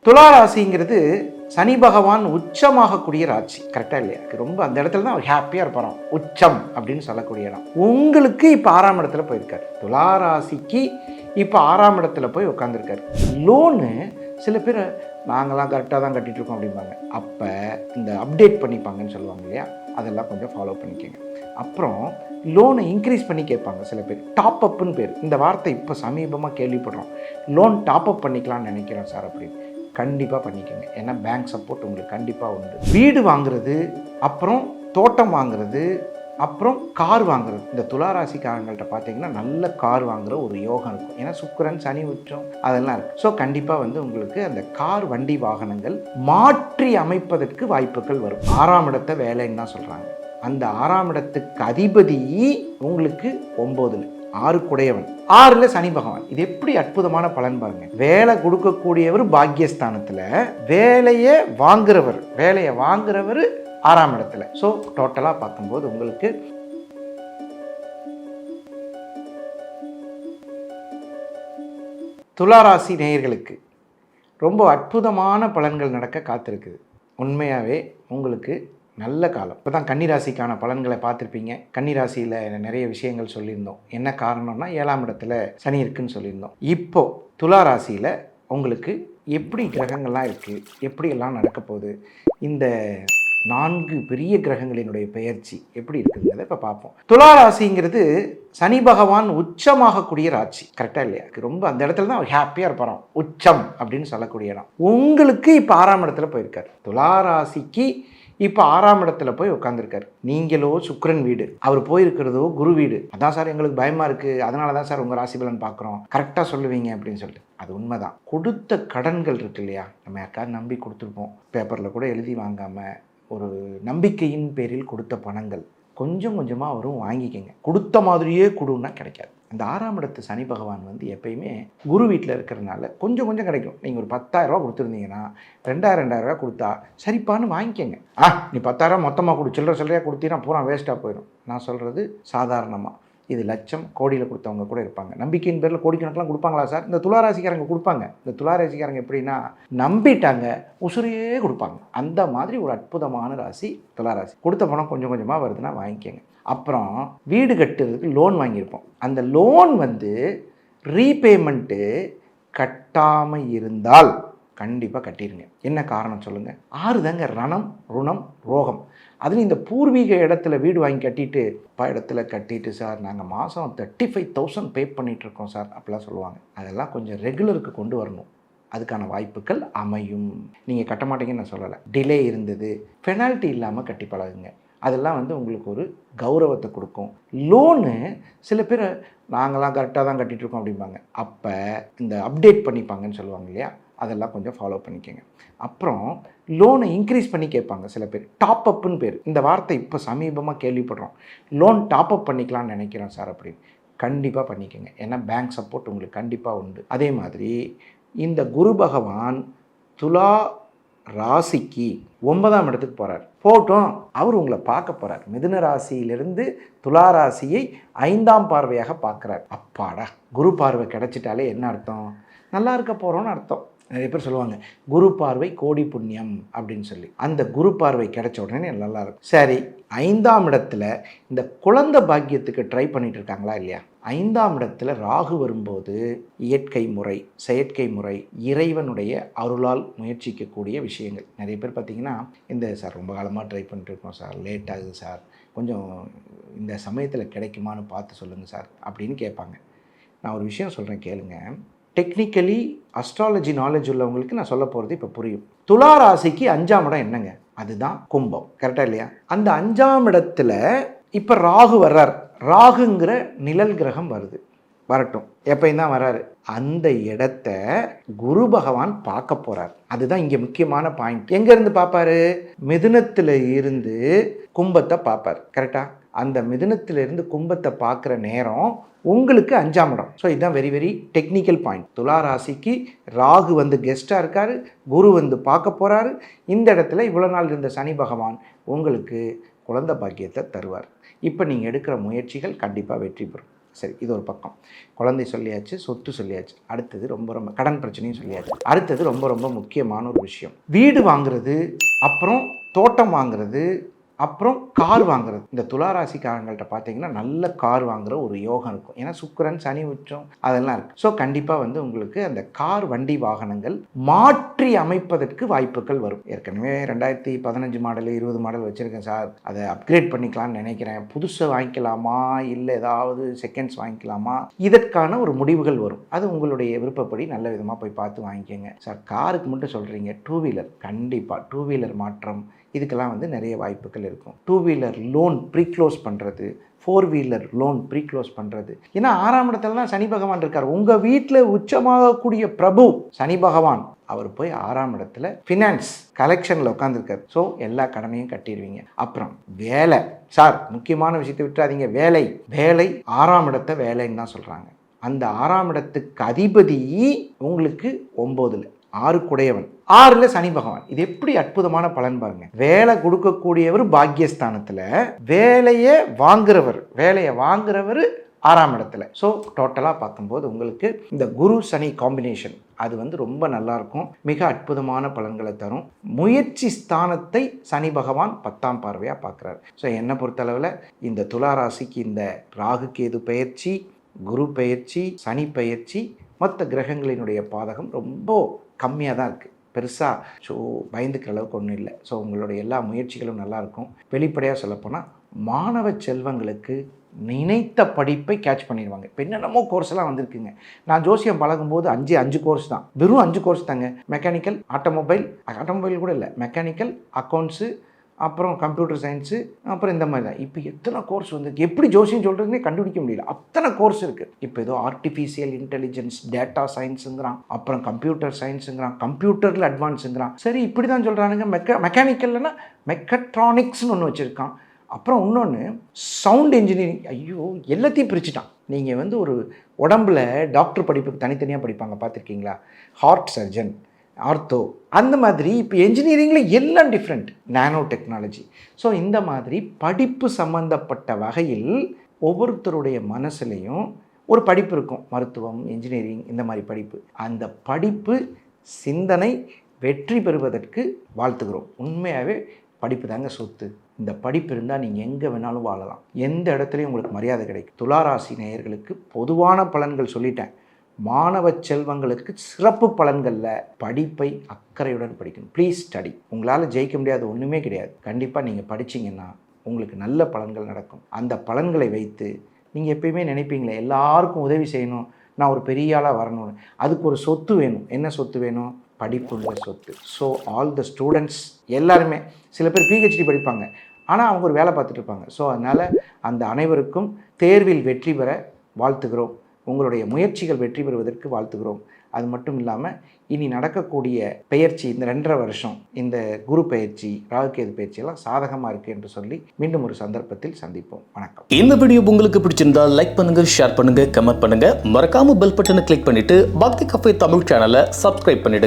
துலா ராசிங்கிறது சனி பகவான் உச்சமாகக்கூடிய ராசி. கரெக்டாக இல்லையா? ரொம்ப அந்த இடத்துல தான் அவர் ஹாப்பியாக இருப்பாராம். உச்சம் அப்படின்னு சொல்லக்கூடிய இடம். உங்களுக்கு இப்போ 6ஆம் இடத்துல போயிருக்காரு. துலா ராசிக்கு இப்போ 6ஆம் இடத்துல போய் உட்காந்துருக்காரு. லோனு சில பேர் நாங்களாம் கரெக்டாக தான் கட்டிகிட்டு இருக்கோம் அப்படிம்பாங்க. அப்போ இந்த அப்டேட் பண்ணிப்பாங்கன்னு சொல்லுவாங்க இல்லையா, அதெல்லாம் கொஞ்சம் ஃபாலோ பண்ணிக்கோங்க. அப்புறம் லோனை இன்க்ரீஸ் பண்ணி கேட்பாங்க சில பேர். டாப் அப்புன்னு பேர். இந்த வார்த்தை இப்போ சமீபமாக கேள்விப்படுறோம். லோன் டாப் அப் பண்ணிக்கலாம்னு நினைக்கிறோம் சார் அப்படின்னு. கண்டிப்பாக பண்ணிக்கோங்க. ஏன்னா பேங்க் சப்போர்ட் உங்களுக்கு கண்டிப்பாக உண்டு. வீடு வாங்குறது, அப்புறம் தோட்டம் வாங்குறது, அப்புறம் கார் வாங்குறது. இந்த துளாராசிக்காரங்கள்ட்ட பார்த்தீங்கன்னா நல்ல கார் வாங்குகிற ஒரு யோகம் இருக்கும். ஏன்னா சுக்கிரன் சனி உச்சம் அதெல்லாம் இருக்குது. ஸோ கண்டிப்பாக உங்களுக்கு அந்த கார் வண்டி வாகனங்கள் மாற்றி அமைப்பதற்கு வாய்ப்புகள் வரும். 6ஆம் இடத்தை வேலைன்னு தான் சொல்கிறாங்க. அந்த 6ஆம் இடத்துக்கு அதிபதி உங்களுக்கு 9ல் 6 குடையவன், 6ல் சனி பகவான். இது எப்படி அற்புதமான பலன் பாருங்க. வேலை கொடுக்கக்கூடியவர் பாக்கியஸ்தானத்தில், வேலையை வாங்குறவர் 6ஆம் இடத்துல. ஸோ டோட்டலாக பார்க்கும்போது உங்களுக்கு துளாராசி நேயர்களுக்கு ரொம்ப அற்புதமான பலன்கள் நடக்க காத்திருக்குது. உண்மையாகவே உங்களுக்கு நல்ல காலம். இப்போ தான் கன்னிராசிக்கான பலன்களை பார்த்துருப்பீங்க. கன்னிராசியில் நிறைய விஷயங்கள் சொல்லியிருந்தோம். என்ன காரணம்னா 7ஆம் இடத்துல சனி இருக்குன்னு சொல்லியிருந்தோம். இப்போது துளாராசியில் உங்களுக்கு எப்படி கிரகங்கள்லாம் இருக்குது, எப்படியெல்லாம் நடக்க போகுது, இந்த 4 பெரிய கிரகங்களினுடைய பெயர்ச்சி எப்படி இருக்குங்கிறத இப்போ பார்ப்போம். துளாராசிங்கிறது சனி பகவான் உச்சமாகக்கூடிய ராசி. கரெக்டாக இல்லையா? ரொம்ப அந்த இடத்துல தான் அவர் ஹாப்பியாக இருப்பாராம். உச்சம் அப்படின்னு சொல்லக்கூடிய இடம். உங்களுக்கு இப்போ 6ஆம் இடத்துல போயிருக்காரு. துளாராசிக்கு இப்போ 6ஆம் இடத்துல போய் உட்காந்துருக்காரு. நீங்களோ சுக்கிரன் வீடு, அவர் போயிருக்கிறதோ குரு வீடு. அதான் சார் எங்களுக்கு பயமாக இருக்குது, அதனால தான் சார் உங்கள் ராசி பலன் பார்க்குறோம், கரெக்டாக சொல்லுவீங்க அப்படின்னு சொல்லிட்டு. அது உண்மைதான். கொடுத்த கடன்கள் இருக்கு இல்லையா, நம்ம யாருக்காவது நம்பி கொடுத்துருப்போம். பேப்பரில் கூட எழுதி வாங்காமல் ஒரு நம்பிக்கையின் பேரில் கொடுத்த பணங்கள் கொஞ்சம் கொஞ்சமாக அவரும் வாங்கிக்கங்க. கொடுத்த மாதிரியே கொடுன்னா கிடைக்காது. அந்த 6ஆம் இடத்து சனி பகவான் எப்பயுமே குரு வீட்டில் இருக்கிறதுனால கொஞ்சம் கொஞ்சம் கிடைக்கும். நீங்கள் ஒரு 10,000 ரூபா கொடுத்துருந்தீங்கன்னா 2,000 ரூபா கொடுத்தா சரிப்பான்னு வாங்கிக்கங்க. நீ 10,000 மொத்தமாக கொடு, சில்லறையாக கொடுத்தீங்கன்னா பூரா வேஸ்ட்டாக போயிடும். நான் சொல்கிறது சாதாரணமாக. இது லட்சம் கோடியில் கொடுத்தவங்க கூட இருப்பாங்க. நம்பிக்கையின் பேரில் கோடிக்கணக்கெலாம் கொடுப்பாங்களா சார்? இந்த துளாராசிக்காரங்க கொடுப்பாங்க. இந்த துளாராசிக்காரங்க எப்படின்னா நம்பிட்டாங்க, உசுரையே கொடுப்பாங்க. அந்த மாதிரி ஒரு அற்புதமான ராசி துளாராசி. கொடுத்த பணம் கொஞ்சம் கொஞ்சமாக வருதுன்னா வாங்கிக்கங்க. அப்புறம் வீடு கட்டுறதுக்கு லோன் வாங்கியிருப்போம். அந்த லோன் ரீபேமெண்ட்டு கட்டாமல் இருந்தால் கண்டிப்பாக கட்டிடுங்க. என்ன காரணம் சொல்லுங்கள்? 6 தாங்க ரணம், ருணம், ரோகம். அதுலேயும் இந்த பூர்வீக இடத்துல வீடு வாங்கி கட்டிட்டு இடத்துல கட்டிட்டு சார் நாங்கள் மாதம் 35,000 பே பண்ணிகிட்ருக்கோம் சார் அப்படிலாம் சொல்லுவாங்க. அதெல்லாம் கொஞ்சம் ரெகுலருக்கு கொண்டு வரணும். அதுக்கான வாய்ப்புகள் அமையும். நீங்கள் கட்ட மாட்டீங்கன்னு நான் சொல்லலை. டிலே இருந்தது, பெனால்ட்டி இல்லாமல் கட்டி பழகுங்க. அதெல்லாம் உங்களுக்கு ஒரு கௌரவத்தை கொடுக்கும். லோனு சில பேர் நாங்களாம் கரெக்டாக தான் கட்டிகிட்ருக்கோம் அப்படிம்பாங்க. அப்போ இந்த அப்டேட் பண்ணிப்பாங்கன்னு சொல்லுவாங்க இல்லையா, அதெல்லாம் கொஞ்சம் ஃபாலோ பண்ணிக்கோங்க. அப்புறம் லோனை இன்க்ரீஸ் பண்ணி கேட்பாங்க சில பேர். டாப் அப்புன்னு பேர். இந்த வார்த்தை இப்போ சமீபமாக கேள்விப்படுறோம். லோன் டாப் அப் பண்ணிக்கலாம்னு நினைக்கிறோம் சார் அப்படின்னு. கண்டிப்பாக பண்ணிக்கோங்க. ஏன்னா பேங்க் சப்போர்ட் உங்களுக்கு கண்டிப்பாக உண்டு. அதே மாதிரி இந்த குரு பகவான் துலா ராசிக்கு 9ஆம் இடத்துக்கு போகிறார். போட்டோம், அவர் உங்களை பார்க்க போகிறார். மிதுன ராசியிலிருந்து துலா ராசியை 5ஆம் பார்வையாக பார்க்குறார். அப்பாடா, குரு பார்வை கிடைச்சிட்டாலே என்ன அர்த்தம்? நல்லா இருக்க போகிறோன்னு அர்த்தம். நிறைய பேர் சொல்லுவாங்க குரு பார்வை கோடி புண்ணியம் அப்படின்னு சொல்லி. அந்த குரு பார்வை கிடைச்ச உடனே நல்லா இருக்கும். சரி, 5ஆம் இடத்துல இந்த குழந்தை பாக்கியத்துக்கு ட்ரை பண்ணிட்டு இருக்காங்களா இல்லையா? 5ஆம் இடத்துல ராகு வரும்போது இயற்கை முறை, செயற்கை முறை, இறைவனுடைய அருளால் முயற்சிக்கக்கூடிய விஷயங்கள். நிறைய பேர் பார்த்தீங்கன்னா இந்த சார் ரொம்ப காலமாக ட்ரை பண்ணிட்டு இருக்கோம் சார், லேட் ஆகுது சார், கொஞ்சம் இந்த சமயத்தில் கிடைக்குமான்னு பார்த்து சொல்லுங்கள் சார் அப்படின்னு கேட்பாங்க. நான் ஒரு விஷயம் சொல்கிறேன் கேளுங்க. டெக்னிக்கலி அஸ்ட்ராலஜி நாலேஜ் உள்ளவங்களுக்கு நான் சொல்ல போகிறது இப்போ புரியும். துலா ராசிக்கு 5ஆம் இடம் என்னங்க? அதுதான் கும்பம். கரெக்டாக இல்லையா? அந்த 5ஆம் இடத்துல இப்போ ராகு வர்றார். ராகுங்கிற நிழல் கிரகம் வருது. வரட்டும், எப்பயும் தான் வராரு. அந்த இடத்த குரு பகவான் பார்க்க போகிறார். அதுதான் இங்கே முக்கியமான பாயிண்ட். எங்கேருந்து பார்ப்பாரு? மிதுனத்தில் இருந்து கும்பத்தை பார்ப்பார். கரெக்டாக? அந்த மிதுனத்திலிருந்து கும்பத்தை பார்க்குற நேரம் உங்களுக்கு 5ஆம் இடம். ஸோ இதுதான் வெரி வெரி டெக்னிக்கல் பாயிண்ட். துலா ராசிக்கு ராகு கெஸ்ட்டாக இருக்கார், குரு பார்க்க போகிறாரு. இந்த இடத்துல இவ்வளோ நாள் இருந்த சனி பகவான் உங்களுக்கு குழந்தை பாக்கியத்தை தருவார். இப்போ நீங்கள் எடுக்கிற முயற்சிகள் கண்டிப்பாக வெற்றி பெறும். சரி, இது ஒரு பக்கம். குழந்தை சொல்லியாச்சு, சொத்து சொல்லியாச்சு. அடுத்தது ரொம்ப கடன் பிரச்சனையும் சொல்லியாச்சு. அடுத்தது ரொம்ப முக்கியமான ஒரு விஷயம், வீடு வாங்குறது, அப்புறம் தோட்டம் வாங்குறது, அப்புறம் கார் வாங்குறது. இந்த துளாராசிக்காரங்கள்ட்ட பார்த்தீங்கன்னா நல்ல கார் வாங்குற ஒரு யோகம் இருக்கும். ஏன்னா சுக்கிரன், சனி உச்சம் அதெல்லாம் இருக்குது. ஸோ கண்டிப்பாக வந்து உங்களுக்கு அந்த கார், வண்டி, வாகனங்கள் மாற்றி அமைப்பதற்கு வாய்ப்புகள் வரும். ஏற்கனவே 2015 மாடல் 20 மாடல் வச்சுருக்கேன் சார், அதை அப்கிரேட் பண்ணிக்கலாம்னு நினைக்கிறேன், புதுசை வாங்கிக்கலாமா இல்லை ஏதாவது செகண்ட்ஸ் வாங்கிக்கலாமா, இதற்கான ஒரு முடிவுகள் வரும். அது உங்களுடைய விருப்பப்படி நல்ல விதமாக போய் பார்த்து வாங்கிக்கோங்க சார். காருக்கு மட்டும் சொல்கிறீங்க, 2 வீலர் கண்டிப்பாக 2 வீலர் மாற்றம் இதுக்கெல்லாம் வந்து நிறைய வாய்ப்புகள் இருக்கும். 2 வீலர் லோன் ப்ரீக்ளோஸ் பண்ணுறது, 4 வீலர் லோன் ப்ரீக்ளோஸ் பண்ணுறது. ஏன்னா 6ஆம் இடத்துல தான் சனி பகவான் இருக்கார். உங்கள் வீட்டில் உச்சமாகக்கூடிய பிரபு சனி பகவான், அவர் போய் 6ஆம் இடத்துல ஃபினான்ஸ் கலெக்ஷனில் உட்காந்துருக்கார். ஸோ எல்லா கடனையும் கட்டிடுவீங்க. அப்புறம் வேலை சார், முக்கியமான விஷயத்தை விட்டுறாதீங்க. வேலை 6ஆம் இடத்தை வேலைன்னு தான் சொல்கிறாங்க. அந்த 6ஆம் இடத்துக்கு அதிபதி உங்களுக்கு 9ல், 6 6ல் சனி பகவான். இது எப்படி அற்புதமான பலன் பாருங்க. வேலை கொடுக்கக்கூடியவர் பாக்யஸ்தானத்தில், வேலையை வாங்குறவர் 6ஆம் இடத்துல. ஸோ டோட்டலாக பார்க்கும்போது உங்களுக்கு இந்த குரு சனி காம்பினேஷன் அது வந்து ரொம்ப நல்லாயிருக்கும். மிக அற்புதமான பலன்களை தரும். முயற்சி ஸ்தானத்தை சனி பகவான் 10ஆம் பார்வையாக பார்க்குறாரு. ஸோ என்னை பொறுத்தளவில் இந்த துளாராசிக்கு இந்த ராகு கேது பெயர்ச்சி, குரு பெயர்ச்சி, சனி பெயர்ச்சி, மற்ற கிரகங்களினுடைய பாதகம் ரொம்ப கம்மியாக தான் இருக்குது. பெருசாக பயந்துக்கிற அளவுக்கு ஒன்றும் இல்லை. ஸோ உங்களுடைய எல்லா முயற்சிகளும் நல்லாயிருக்கும். வெளிப்படையாக சொல்லப்போனால் மாணவ செல்வங்களுக்கு நினைத்த படிப்பை கேட்ச் பண்ணிடுவாங்க. இப்போ என்னென்னமோ கோர்ஸ்லாம் வந்திருக்குங்க. நான் ஜோசியம் பழகும்போது 5 கோர்ஸ் தான், வெறும் 5 கோர்ஸ் தாங்க. மெக்கானிக்கல், ஆட்டோமொபைல் கூட இல்லை, மெக்கானிக்கல், அக்கௌண்ட்ஸு, அப்புறம் கம்ப்யூட்டர் சயின்ஸு, அப்புறம் இந்த மாதிரி தான். இப்போ எத்தனை கோர்ஸ் வந்து எப்படி ஜோசியம் சொல்கிறதுனே கண்டுபிடிக்க முடியல, அத்தனை கோர்ஸ் இருக்குது. இப்போ ஏதோ ஆர்டிஃபிஷியல் இன்டெலிஜென்ஸ், டேட்டா சயின்ஸுங்கிறான், அப்புறம் கம்ப்யூட்டர் சயின்ஸுங்கிறான், கம்ப்யூட்டரில் அட்வான்ஸுங்கிறான். சரி, இப்படி தான் சொல்கிறானுங்க. மெக்கானிக்கல்னா மெக்கட்ரானிக்ஸ்னு ஒன்று வச்சுருக்கான். அப்புறம் இன்னொன்று சவுண்ட் இன்ஜினியரிங். ஐயோ, எல்லாத்தையும் பிரிச்சுட்டான். நீங்கள் வந்து ஒரு உடம்புல டாக்டர் படிப்புக்கு தனித்தனியாக படிப்பாங்க, பார்த்துருக்கீங்களா? ஹார்ட் சர்ஜன், ஆர்த்தோ, அந்த மாதிரி இப்போ என்ஜினியரிங்கில் எல்லாம் டிஃப்ரெண்ட், நானோ டெக்னாலஜி. ஸோ இந்த மாதிரி படிப்பு சம்மந்தப்பட்ட வகையில் ஒவ்வொருத்தருடைய மனசுலேயும் ஒரு படிப்பு இருக்கும். மருத்துவம், என்ஜினியரிங், இந்த மாதிரி படிப்பு. அந்த படிப்பு சிந்தனை வெற்றி பெறுவதற்கு வாழ்த்துகிறோம். உண்மையாகவே படிப்பு தாங்க சொத்து. இந்த படிப்பு இருந்தால் நீங்கள் எங்கே வேணாலும் வாழலாம், எந்த இடத்துலையும் உங்களுக்கு மரியாதை கிடைக்கும். துளாராசி நேயர்களுக்கு பொதுவான பலன்கள் சொல்லிட்டேன். மாணவ செல்வங்களுக்கு சிறப்பு பலன்களில் படிப்பை அக்கறையுடன் படிக்கணும். Please study. உங்களால் ஜெயிக்க முடியாது ஒன்றுமே கிடையாது. கண்டிப்பாக நீங்கள் படிச்சிங்கன்னா உங்களுக்கு நல்ல பலன்கள் நடக்கும். அந்த பலன்களை வைத்து நீங்கள் எப்பயுமே நினைப்பீங்களே, எல்லாருக்கும் உதவி செய்யணும், நான் ஒரு பெரிய ஆளாக வரணும்னு. அதுக்கு ஒரு சொத்து வேணும். என்ன சொத்து வேணும்? படிப்புள்ள சொத்து. ஸோ ஆல் த ஸ்டூடெண்ட்ஸ் எல்லாருமே, சில பேர் PhD படிப்பாங்க, ஆனால் அவங்க ஒரு வேலை பார்த்துட்டு இருப்பாங்க. ஸோ அதனால் அந்த அனைவருக்கும் தேர்வில் வெற்றி பெற வாழ்த்துகிறோம். உங்களுடைய முயற்சிகள் வெற்றி பெறுவதற்கு வாழ்த்துகிறோம். அது மட்டும் இல்லாமல் இனி நடக்கக்கூடிய பெயர்ச்சி, இந்த 2.5 வருஷம் இந்த குரு பெயர்ச்சி, ராகுகேது பெயர்ச்சி எல்லாம் சாதகமாக இருக்குது என்று சொல்லி மீண்டும் ஒரு சந்தர்ப்பத்தில் சந்திப்போம். வணக்கம். இந்த வீடியோ உங்களுக்கு பிடிச்சிருந்தா லைக் பண்ணுங்க, ஷேர் பண்ணுங்க, கமெண்ட் பண்ணுங்க. மறக்காம பெல் பட்டனை கிளிக் பண்ணிட்டு பக்தி கஃபே தமிழ் சேனலை சப்ஸ்கிரைப் பண்ணிடுங்க.